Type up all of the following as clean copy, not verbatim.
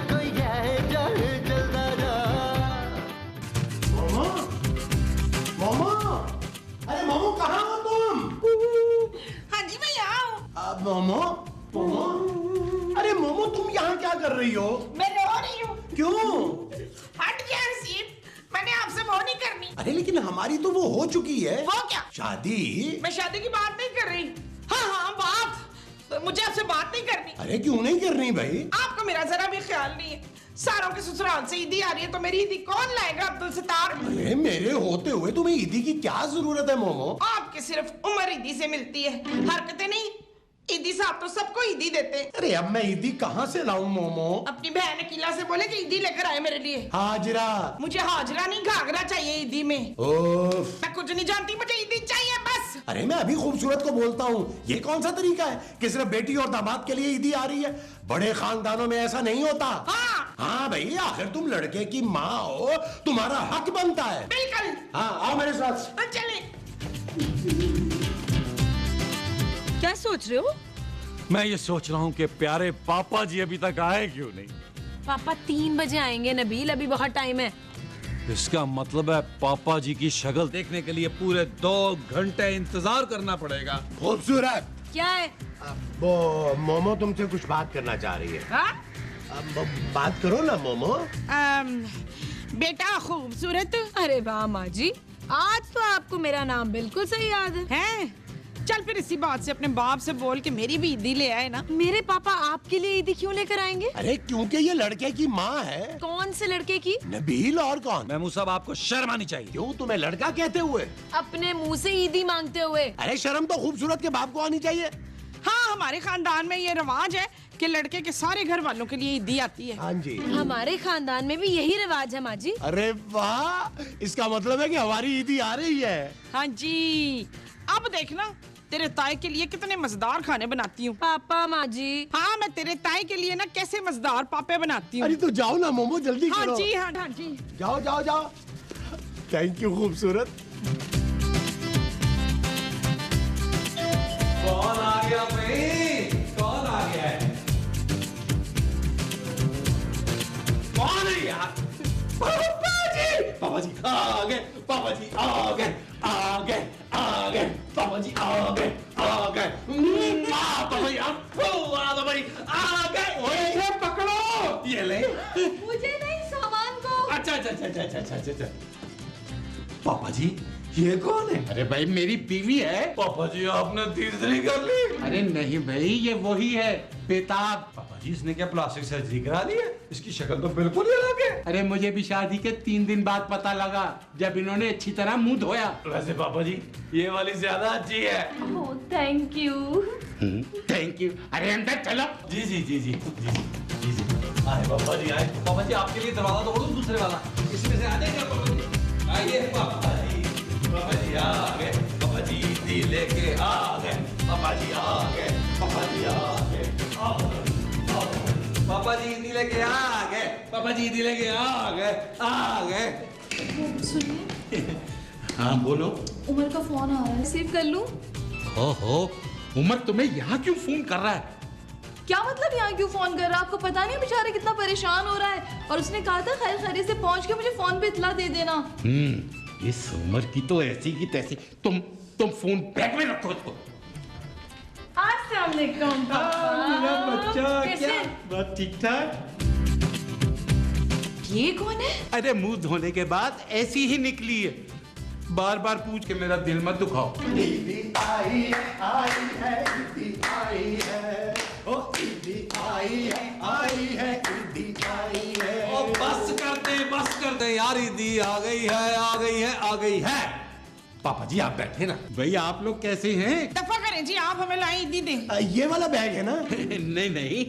कोई है जल जलदा जा। मोमो, मोमो, अरे मोमो कहाँ हो तुम? हाँ जी मैं यहाँ हूँ। मोमो, मोमो, अरे मोमो तुम यहाँ क्या कर रही हो? मैं रो रही हूँ। क्यों? हट गया हसीब, मैंने आपसे वो नहीं करनी। अरे लेकिन हमारी तो वो हो चुकी है। वो क्या? शादी। मैं शादी की बात नहीं कर रही। हाँ बात, मुझे आपसे बात नहीं करनी। अरे क्यों नहीं करनी भाई? आपको मेरा जरा भी ख्याल नहीं है। सारों के ससुराल से ईदी आ रही है तो मेरी ईदी कौन लाएगा अब्दुल सत्तार? अरे मेरे होते हुए तुम्हें ईदी की क्या जरूरत है मोमो? आपके सिर्फ उम्र ईदी से मिलती है, हरकतें नहीं। ईदी साहब तो सबको ईदी देते। अरे अब मैं ईदी कहाँ से लाऊं मोमो? अपनी बहन अकीला से बोले कि ईदी लेकर आए मेरे लिए। हाजरा। मुझे हाजरा नहीं घाघरा चाहिए ईदी में। ओफ। मैं कुछ नहीं जानती, मुझे ईदी चाहिए बस। अरे मैं अभी खूबसूरत को बोलता हूँ, ये कौन सा तरीका है कि सिर्फ बेटी और दामाद के लिए ईदी आ रही है? बड़े खानदानों में ऐसा नहीं होता। हाँ भाई, आखिर तुम लड़के की माँ हो, तुम्हारा हक बनता है। बिल्कुल। हाँ आओ मेरे साथ। चले। क्या सोच रहे हो? मैं ये सोच रहा हूँ कि प्यारे पापा जी अभी तक आए क्यों नहीं। पापा 3 बजे आएंगे नबील, अभी बहुत टाइम है। इसका मतलब है पापा जी की शक्ल देखने के लिए पूरे 2 घंटे इंतजार करना पड़ेगा। खूबसूरत। क्या है? वो मोमो तुमसे कुछ बात करना चाह रही है। हाँ? बात करो ना मोमो। बेटा खूबसूरत। अरे वाह माँ जी, आज तो आपको मेरा नाम बिल्कुल सही याद है। हैं? चल फिर इसी बात से अपने बाप से बोल के मेरी भी ईदी ले आए ना। मेरे पापा आपके लिए ईदी क्यों लेकर आएंगे? अरे क्योंकि ये लड़के की माँ है। कौन से लड़के की? नबील और कौन? महमूद साहब आपको शर्म आनी चाहिए। क्यों, तुम्हें लड़का कहते हुए? अपने मुंह से ईदी मांगते हुए। अरे शर्म तो खूबसूरत के बाप को आनी चाहिए। हाँ, हमारे खानदान में ये रिवाज है कि लड़के के सारे घर वालों के लिए ईदी आती है। हाँ जी। हमारे खानदान में भी यही रिवाज है माँ जी। अरे वाह, इसका मतलब है कि हमारी ईदी आ रही है। हाँ जी। अब देखना तेरे ताए के लिए कितने मजेदार खाने बनाती हूँ। पापा माँ जी। हाँ, मैं तेरे ताए के लिए ना कैसे मजेदार पापे बनाती हूँ। अरे तो जाओ ना मोमो, जल्दी हाँ करो। जी, हाँ जी। जाओ जाओ जाओ। थैंक यू खूबसूरत। कौन आ गया भाई? कौन आ गया है? कौन है यार? पापा जी आ गए। पापा जी आ गए। आ गए। आ गए। पापा जी आ गए। आ गए। पापा जी आ गए। ओए ये पकड़ो, ये ले। मुझे नहीं, सामान को। अच्छा अच्छा अच्छा अच्छा अच्छा अच्छा। पापा जी ये कौन है? अरे भाई मेरी बीवी है। पापा जी आपने तीसरी कर ली। अरे नहीं भाई, ये वही है बेताब। पापा जी इसने क्या प्लास्टिक सर्जरी करा ली है? इसकी शक्ल तो बिल्कुल ही अलग है। अरे मुझे भी शादी के 3 दिन बाद पता लगा, जब इन्होंने अच्छी तरह मुंह धोया। वैसे पापा जी ये वाली ज्यादा अच्छी है। Oh thank you. Thank you. अरे अंदर चलो। जी जी जी जी जी जी जी। आए पापा जी आए। पापा जी आपके लिए दरवाजा तोड़ दूं दूसरे वाला? इसमें से आ जाएगा पापा जी। आइए पापा जी। पापा जी आ गए। पापा जी दी लेके आ गए। पापा जी आ गए। पापा जी आ गए। पापा जी दी लेके आ गए। पापा जी दी लेके आ गए। आ गए। सुनिए, हाँ बोलो। उमर का फोन आ रहा है, रिसीव कर लूं? ओहो, उमर तुम्हें यहाँ क्यों फोन कर रहा है? क्या मतलब यहाँ क्यों फोन कर रहा है? आपको पता नहीं बेचारा कितना परेशान हो रहा है, और उसने कहा था खैर खैरियत से पहुँच के मुझे फोन पे इत्तला दे देना। इस उमर की तो ऐसी की तैसी। तुम फोन बैग में रखो इसको। अस्सलाम वालेकुम मेरा बच्चा, कैसे? क्या बात? ठीक ठाक। ये कौन है? अरे मुंह धोने के बाद ऐसी ही निकली है। बार बार पूछ के मेरा दिल मत दुखाओ। ईदी आई है, आई है, ईदी आई है। ओ ईदी आई है, आई है, ईदी आई है। ओ बस कर दे यार, ईदी आ गई है, आ गई है, आ गई है। पापा जी आप बैठे ना। भाई आप लोग कैसे हैं? दफा करें जी, आप हमें लाई ईदी दें। ये वाला बैग है ना? नहीं नहीं,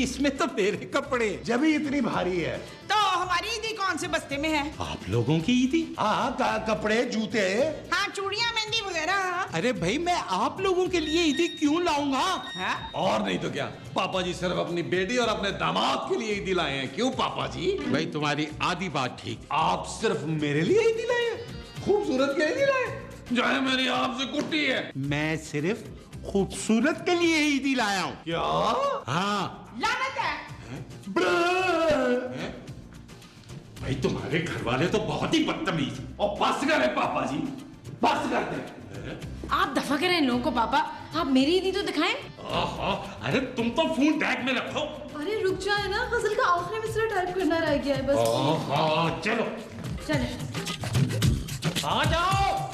इसमें तो मेरे कपड़े। जब ही इतनी भारी है। तो हमारी ईदी कौन से बस्ते में है? आप लोगों की ईदी? हाँ कपड़े, जूते। हाँ, चूड़ियाँ, मेहंदी वगैरह। अरे भाई मैं आप लोगों के लिए ईदी क्यों लाऊंगा? हाँ? और नहीं तो क्या, पापा जी सिर्फ अपनी बेटी और अपने दामाद के लिए ईदी लाए हैं। क्यों पापा जी? भाई तुम्हारी आधी बात ठीक। आप सिर्फ मेरे लिए ईदी लाए हैं? खूबसूरत के लिए नहीं लाए? जो है मेरी आपसे कुट्टी है। मैं सिर्फ खूबसूरत के लिए ईदी लाया हूँ। क्या? हाँ। लानत है। ब्रो! भाई तुम्हारे घर वाले तो बहुत ही बदतमीज। और बस करे पापा जी, बस करते। आप दफा करें इन लोगों को पापा, आप मेरी ईदी तो दिखाएं। अरे तुम तो फोन टैग में रखो। अरे रुक जाए ना, गजल का आखिरी मिसरा टाइप करना रह गया है बस। चलो चले आ जाओ।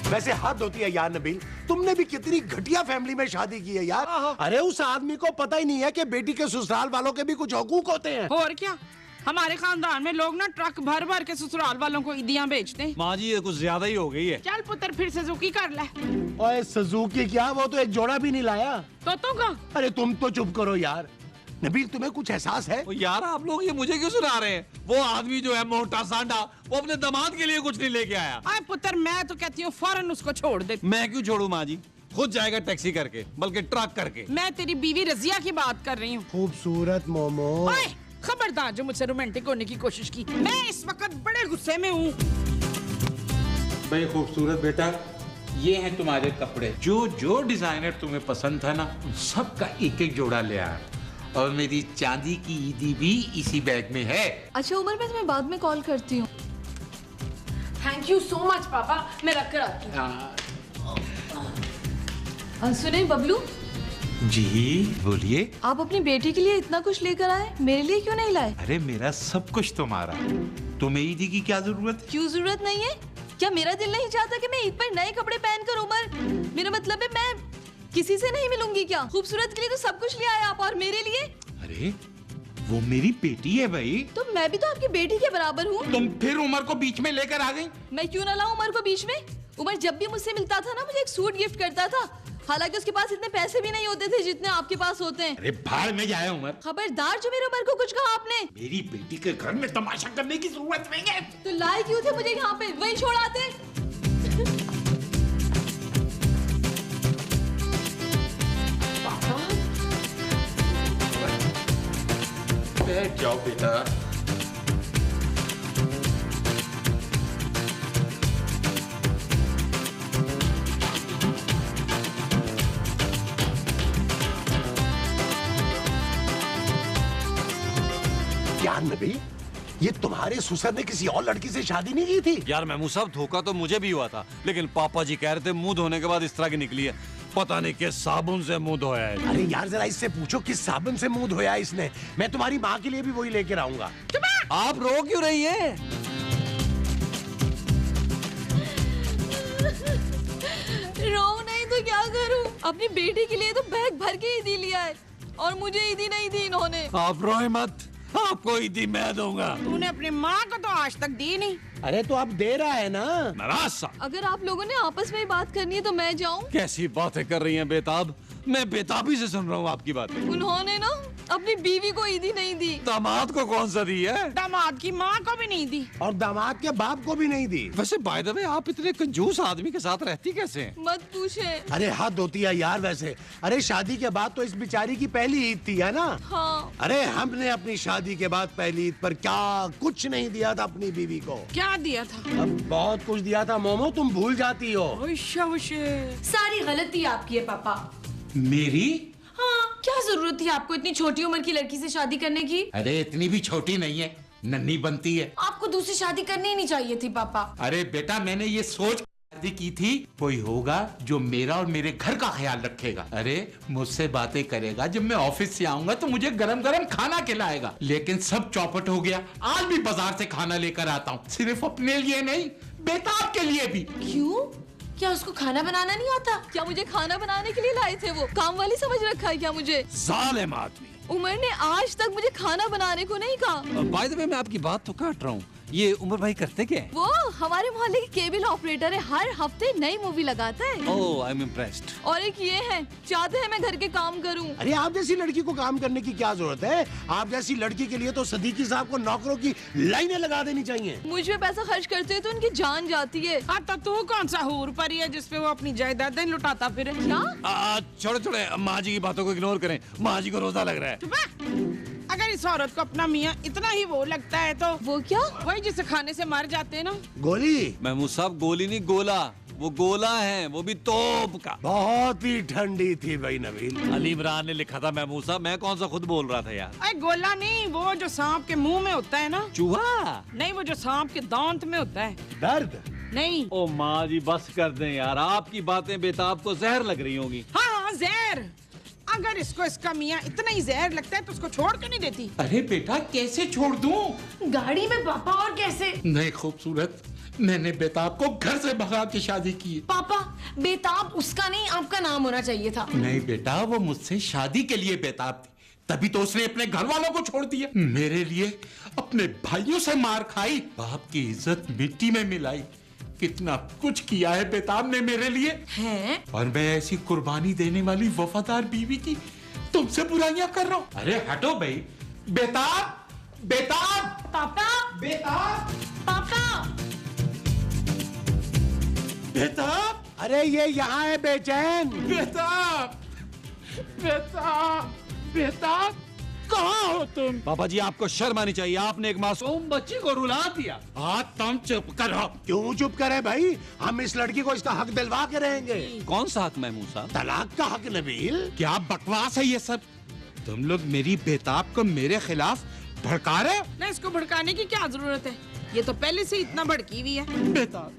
वैसे हद होती है यार नबील, तुमने भी कितनी घटिया फैमिली में शादी की है यार। अरे उस आदमी को पता ही नहीं है कि बेटी के ससुराल वालों के भी कुछ हकूक होते हैं। और क्या, हमारे खानदान में लोग ना ट्रक भर भर के ससुराल वालों को ईदियां बेचते हैं। माँ जी ये कुछ ज्यादा ही हो गई है। चल पुत्र फिर से सुजुकी कर ले। ओए सुजुकी क्या, वो तो एक जोड़ा भी नहीं लाया। तो का अरे तुम तो चुप करो यार। नबील तुम्हें कुछ एहसास है? ओ यार आप लोग ये मुझे क्यों सुना रहे हैं? वो आदमी जो है मोटा सांडा, वो अपने दामाद के लिए कुछ नहीं लेके आया। आए पुत्र, मैं तो कहती हूँ फौरन उसको छोड़ दे। मैं क्यों छोड़ू माँ जी, खुद जाएगा टैक्सी करके, बल्कि ट्रक करके। मैं तेरी बीवी रजिया की बात कर रही हूँ। खूबसूरत मोमो। ओए, खबरदार जो मुझसे रोमांटिक होने की कोशिश की। मैं इस वक्त बड़े गुस्से में हूँ। भाई खूबसूरत बेटा, ये हैं तुम्हारे कपड़े। जो जो डिजाइनर तुम्हें पसंद था ना, सबका एक एक जोड़ा ले आया। और मेरी चांदी की ईदी भी इसी बैग में है। अच्छा उमर, मैं तुम्हें बाद में कॉल करती हूँ। थैंक यू सो मच पापा, मैं रख कर आती हूँ। सुने बबलू, जी बोलिए। आप अपनी बेटी के लिए इतना कुछ लेकर आए, मेरे लिए क्यों नहीं लाए? अरे मेरा सब कुछ तुम्हारा, तुम्हें ईदी की क्या जरूरत है? क्यों जरूरत नहीं है? क्या मेरा दिल नहीं चाहता कि मैं ईद पर नए कपड़े पहनकर उमर? मेरा मतलब है मैं किसी से नहीं मिलूंगी क्या? खूबसूरत के लिए तो सब कुछ ले आए आप, और मेरे लिए? अरे वो मेरी बेटी है भाई। तो मैं भी तो आपकी बेटी के बराबर हूँ। तुम फिर उमर को बीच में लेकर आ गई। मैं क्यों ना लाऊं उमर को बीच में? उमर जब भी मुझसे मिलता था ना, मुझे एक सूट गिफ्ट करता था। हालांकि उसके पास इतने पैसे भी नहीं होते थे जितने आपके पास होते हैं। अरे भाड़ में जाए उमर। खबरदार जो मेरे उमर को कुछ कहा आपने। मेरी बेटी के घर में तमाशा करने की जरूरत नहीं है। तो लाए क्यों थे मुझे यहाँ पे? वही छोड़ आते। बैठ जाओ बेटा। यार नबील, ये तुम्हारे ससुर ने किसी और लड़की से शादी नहीं की थी? यार महमूद साहब, धोखा तो मुझे भी हुआ था, लेकिन पापा जी कह रहे थे मुंह धोने के बाद इस तरह की निकली है। पता नहीं किस साबुन से मुंह धोया है। अरे यार जरा इससे पूछो किस साबुन से मुंह धोया इसने। मैं तुम्हारी माँ के लिए भी वही लेकर आऊंगा। आप रो क्यों रही है? रो नहीं तो क्या करूं? अपनी बेटी के लिए तो बैग भर के ईदी लिया है, और मुझे ईदी नहीं दी इन्होंने। आप रोए मत, आपको ईदी मैं दूंगा। तूने अपनी माँ को तो आज तक दी नहीं। अरे तो अब दे रहा है ना। नाराज सा। अगर आप लोगों ने आपस में ही बात करनी है तो मैं जाऊं? कैसी बातें कर रही हैं बेताब, मैं बेताबी से सुन रहा हूँ आपकी बातें। उन्होंने ना अपनी बीवी को ईदी नहीं दी। दामाद को कौन सा दी है? दामाद की माँ को भी नहीं दी। और दामाद के बाप को भी नहीं दी। वैसे बाय द वे, आप इतने कंजूस आदमी के साथ रहती कैसे हैं? मत पूछे। अरे हद होती है यार वैसे। अरे शादी के बाद तो इस बेचारी की पहली ईद थी, है ना? हाँ। अरे हमने अपनी शादी के बाद पहली ईद पर क्या कुछ नहीं दिया था अपनी बीवी को। क्या दिया था? अब बहुत कुछ दिया था मोमो, तुम भूल जाती हो। सारी गलती आपकी है पापा। मेरी? हाँ, क्या जरूरत थी आपको इतनी छोटी उम्र की लड़की से शादी करने की? अरे इतनी भी छोटी नहीं है, नन्ही बनती है। आपको दूसरी शादी करनी ही नहीं चाहिए थी पापा। अरे बेटा, मैंने ये सोच शादी की थी, कोई होगा जो मेरा और मेरे घर का ख्याल रखेगा। अरे मुझसे बातें करेगा, जब मैं ऑफिस से आऊंगा तो मुझे गरम गरम खाना खिलाएगा। लेकिन सब चौपट हो गया। आज भी बाजार से खाना लेकर आता हूँ, सिर्फ अपने लिए नहीं, बेताब के लिए भी। क्यों? क्या उसको खाना बनाना नहीं आता? क्या मुझे खाना बनाने के लिए लाए थे? वो काम वाली समझ रखा है क्या मुझे? जालिम आदमी। उमर ने आज तक मुझे खाना बनाने को नहीं कहा। बाय द वे, मैं आपकी बात तो काट रहा हूँ, ये उमर भाई करते क्या है? वो हमारे मोहल्ले के केबल ऑपरेटर है, हर हफ्ते नई मूवी लगाता है। ओह, आई एम इम्प्रेस्ड। और एक ये है, चाहते हैं मैं घर के काम करूं। अरे आप जैसी लड़की को काम करने की क्या जरूरत है? आप जैसी लड़की के लिए तो सदीकी साहब को नौकरों की लाइनें लगा देनी चाहिए। मुझ पे पैसा खर्च करते हैं तो उनकी जान जाती है। हाँ, तो तू कौन सा हूर परी है जिसपे वो अपनी जायदादें लुटाता फिरे? क्या? छोड़े छोड़े, माँ जी की बातों को इग्नोर करें, माँ जी को रोजा लग रहा है। चुप है। अगर इस औरत को अपना मियाँ इतना ही वो लगता है तो वो क्या? वही जिसे खाने से मर जाते हैं ना। गोली? महमूद साहब, गोली नहीं गोला, वो गोला है, वो भी तोप का। बहुत ही ठंडी थी भाई नबील। अली इमरान ने लिखा था महमूद साहब, मैं कौन सा खुद बोल रहा था यार। अरे गोला नहीं, वो जो सांप के मुंह में होता है ना। चूहा नहीं, वो जो सांप के दांत में होता है। दर्द। नहीं। ओ माँ जी बस कर दें यार, आपकी बातें बेताब को जहर लग रही होंगी। हाँ जहर। अगर इसको इसका मियाँ इतना ही जहर लगता है तो उसको छोड़ क्यों नहीं देती? अरे बेटा कैसे छोड़ दूं? गाड़ी में पापा और कैसे? नहीं खूबसूरत, मैंने बेताब को घर से भगा के शादी की है। पापा बेताब उसका नहीं आपका नाम होना चाहिए था। नहीं बेटा, वो मुझसे शादी के लिए बेताब थी, तभी तो उसने अपने घर वालों को छोड़ दिया। मेरे लिए अपने भाइयों से मार खाई, बाप की इज्जत मिट्टी में मिलाई। कितना कुछ किया है बेताब ने मेरे लिए। हैं? और मैं ऐसी कुर्बानी देने वाली वफादार बीवी की तुमसे बुराइयां कर रहा हूँ। अरे हटो भाई। बेताब, बेताब, पापा, बेताब, पापा। बेताब, अरे ये यहाँ है बेचैन। बेताब, बेताब, बेताब, कहाँ हो तुम? पापा जी आपको शर्म आनी चाहिए, आपने एक मासूम बच्ची को रुला दिया। हाँ तुम चुप करो। क्यों चुप करे भाई? हम इस लड़की को इसका हक दिलवा के रहेंगे। कौन सा हक महमूद साहब? तलाक का हक नबील। क्या बकवास है ये सब? तुम लोग मेरी बेताब को मेरे खिलाफ भड़का रहे हो? नहीं, इसको भड़काने की क्या जरूरत है? ये तो पहले से इतना भड़की हुई है। बेताब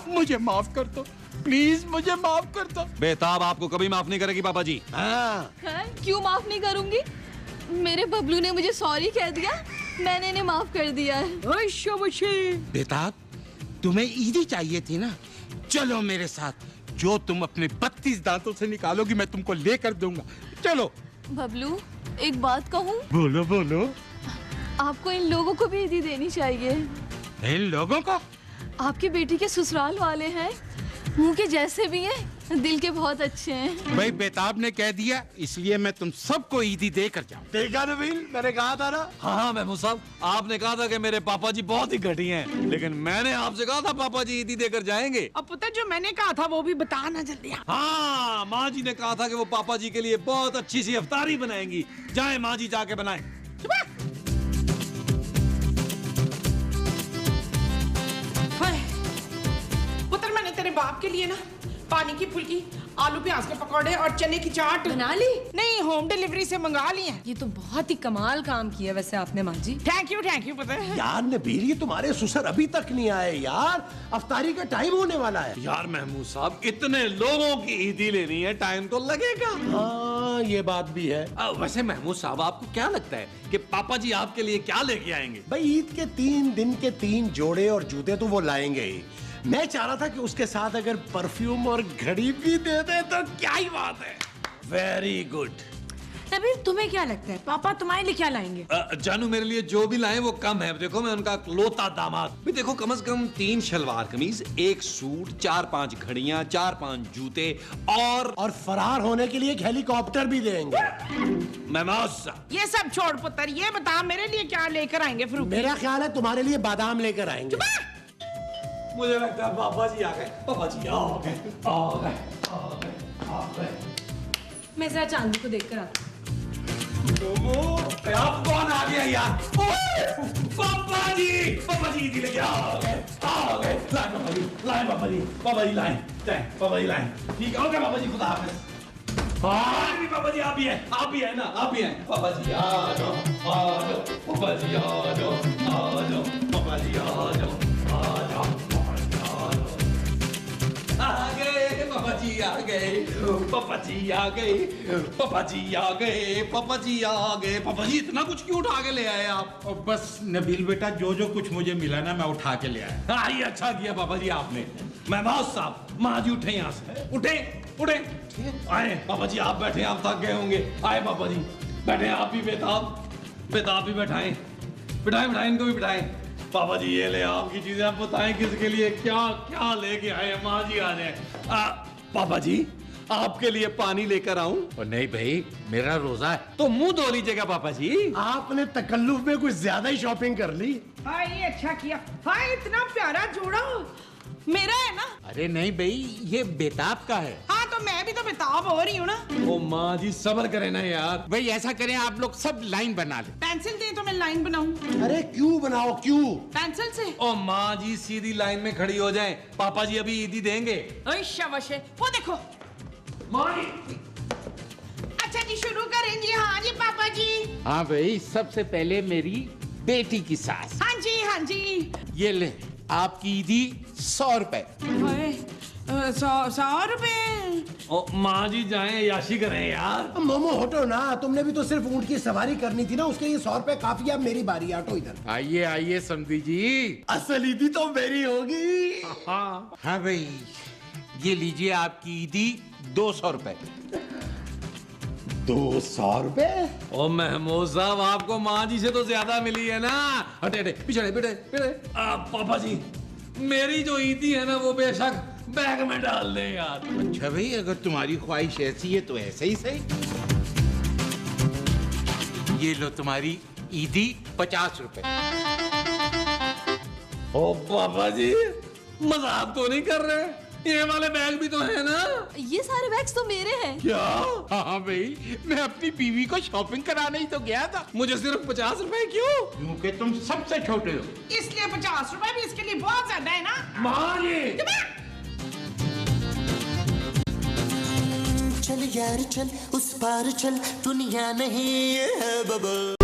मुझे माफ कर दो, प्लीज मुझे माफ कर दो। बेताब आपको कभी माफ नहीं करेगी पापा जी। हाँ हैं? क्यों माफ नहीं करूंगी? मेरे बबलू ने मुझे सॉरी कह दिया, मैंने इन्हें माफ कर दिया है। बेताब तुम्हें ईदी चाहिए थी ना, चलो मेरे साथ। जो तुम अपने 32 दांतों से निकालोगी मैं तुमको लेकर दूंगा। चलो। बबलू एक बात कहूँ, बोलो बोलो। आपको इन लोगों को भी ईदी देनी चाहिए। इन लोगों को? आपकी बेटी के ससुराल वाले हैं, मुंह के जैसे भी हैं, दिल के बहुत अच्छे हैं। भाई बेताब ने कह दिया, इसलिए मैं तुम सबको ईदी देकर जाऊं। देखा नबील, मैंने कहा था ना। हाँ महमूद साहब, आपने कहा था कि मेरे पापा जी बहुत ही घटी हैं, लेकिन मैंने आपसे कहा था पापा जी ईदी देकर जाएंगे। अब पता है जो मैंने कहा था वो भी बताना जल्दी। हाँ माँ जी ने कहा था कि वो पापा जी के लिए बहुत अच्छी सी इफ्तारी बनाएंगी। जाए माँ जी जाके बनाए। पुत्र मैंने तेरे बाप के लिए ना पानी की फुल्की, आलू प्याज के पकौड़े और चने की चाट बना ली? नहीं, होम डिलीवरी से मंगा ली है। ये तो बहुत ही कमाल काम किया वैसे आपने माँ जी। थैंक यू पुत्र। यार नबील, ये तुम्हारे ससुर अभी तक नहीं आए यार। अफ्तारी का टाइम होने वाला है। यार महमूद साहब, इतने लोगों की ईदी लेनी है, टाइम तो लगेगा। हाँ ये बात भी है। वैसे महमूद साहब आपको क्या लगता है कि पापा जी आपके लिए क्या लेके आएंगे? भाई ईद के 3 दिन के 3 जोड़े और जूते तो वो लाएंगे ही। मैं चाह रहा था कि उसके साथ अगर परफ्यूम और घड़ी भी दे दे तो क्या ही बात है। Very good. नबील तुम्हें क्या लगता है पापा तुम्हारे लिए क्या लाएंगे? जानू मेरे लिए जो भी लाए वो कम है। देखो मैं उनका लोता दामाद भी। देखो कम से कम 3 शलवार कमीज, 1 सूट, 4-5 घड़ियां, 4-5 जूते और फरार होने के लिए एक हेलीकॉप्टर भी देंगे। महमूद साहब ये सब छोड़ पुत्र, ये बता मेरे लिए क्या लेकर आएंगे? फ्रूट। मेरा ख्याल है तुम्हारे लिए बादाम लेकर आएंगे। मुझे लगता है पापा जी आ गए। पापा जी आ गए। मैं जरा चांदी को देखकर आती आप कौन आ गया यार? पापा जी ईदी लेके आ गए। लाए पापा जी, लाए पापा जी, पापा जी लाए, पापा जी लाए। ठीक है ओके पापा जी, खुदा हाफिज। हाँ पापा जी आप भी हैं ना, आप भी हैं। पापा जी आ जाओ, पापा जी आ जाओ, पापा जी आ जाओ। आ गए पापा जी, आ गए पापा जी, आ गए पापा जी, आ गए पापा जी, आ गए। पापा जी इतना कुछ क्यों उठा के ले आए आप? और बस नबील बेटा, जो जो कुछ मुझे मिला ना मैं उठा के ले आया। हाँ ये अच्छा किया पापा जी आपने। महमूद साहब, माँ जी उठे यहाँ से, उठे आए। पापा जी आप बैठे, आप थक गए होंगे। आए पापा जी बैठे, आप भी बेताब भी बैठाएं, इनको भी बिठाएं। पापा जी ये ले आपकी चीजें, आप बताएं किसके लिए क्या क्या लेके आए। माँ जी आ जाए। पापा जी आपके लिए पानी लेकर आऊं? और नहीं भाई, मेरा रोजा है। तो मुंह धो लीजिएगा पापा जी। आपने तकल्लुफ में कुछ ज्यादा ही शॉपिंग कर ली। हाँ ये अच्छा किया। हाँ इतना प्यारा जोड़ा मेरा है ना? अरे नहीं भाई, ये बेताब का है। हाँ तो तो मैं भी तो बेताब हो रही हूँ ना। ओ माँ जी सब्र करें ना यार। भाई ऐसा करें, आप लोग सब लाइन बना ले। पेंसिल दे तो मैं लाइन बनाऊं। अरे क्यों बनाओ क्यों? पेंसिल से। ओ माँ जी सीधी लाइन में खड़ी हो जाएं, पापा जी अभी ईदी देंगे। ओए शाबाश है, वो देखो। अच्छा जी शुरू करें जी। हाँ जी पापा जी। हाँ भाई, सबसे पहले मेरी बेटी की सास। हाँ जी हाँ जी। ये ले आपकी ईदी 100 रुपए। ओए, 100 रुपए। ओ माँ जी जाएं, याशी करें यार। मोमो हटो ना, तुमने भी तो सिर्फ ऊंट की सवारी करनी थी ना, उसके लिए 100 रुपए काफी है। अब मेरी बारी, आटो इधर। आइए आइए समधी जी। असल ईदी तो मेरी होगी। हाँ भाई, ये लीजिए आपकी ईदी 200 रुपए। 200 रुपए? ओ महमूद साहब, आपको माँ जी से तो ज्यादा मिली है ना। हटे हटे पीछे पीछे पीछे। पापा जी मेरी जो ईदी है ना वो बेशक बैग में डाल दें यार। अच्छा भाई, अगर तुम्हारी ख्वाहिश ऐसी है तो ऐसे ही सही। ये लो तुम्हारी ईदी 50 रुपए। ओ पापा जी मजाक तो नहीं कर रहे? ये वाले बैग भी तो है ना? ये सारे बैग्स तो मेरे हैं। क्या? हाँ भाई, मैं अपनी बीवी को शॉपिंग कराने ही तो गया था। मुझे सिर्फ 50 रुपए क्यों? क्योंकि तुम सबसे छोटे हो। इसलिए 50 रुपए भी इसके लिए बहुत ज्यादा है ना। माँ जी चल यार चल, उस पार चल, दुनिया नहीं है बबल।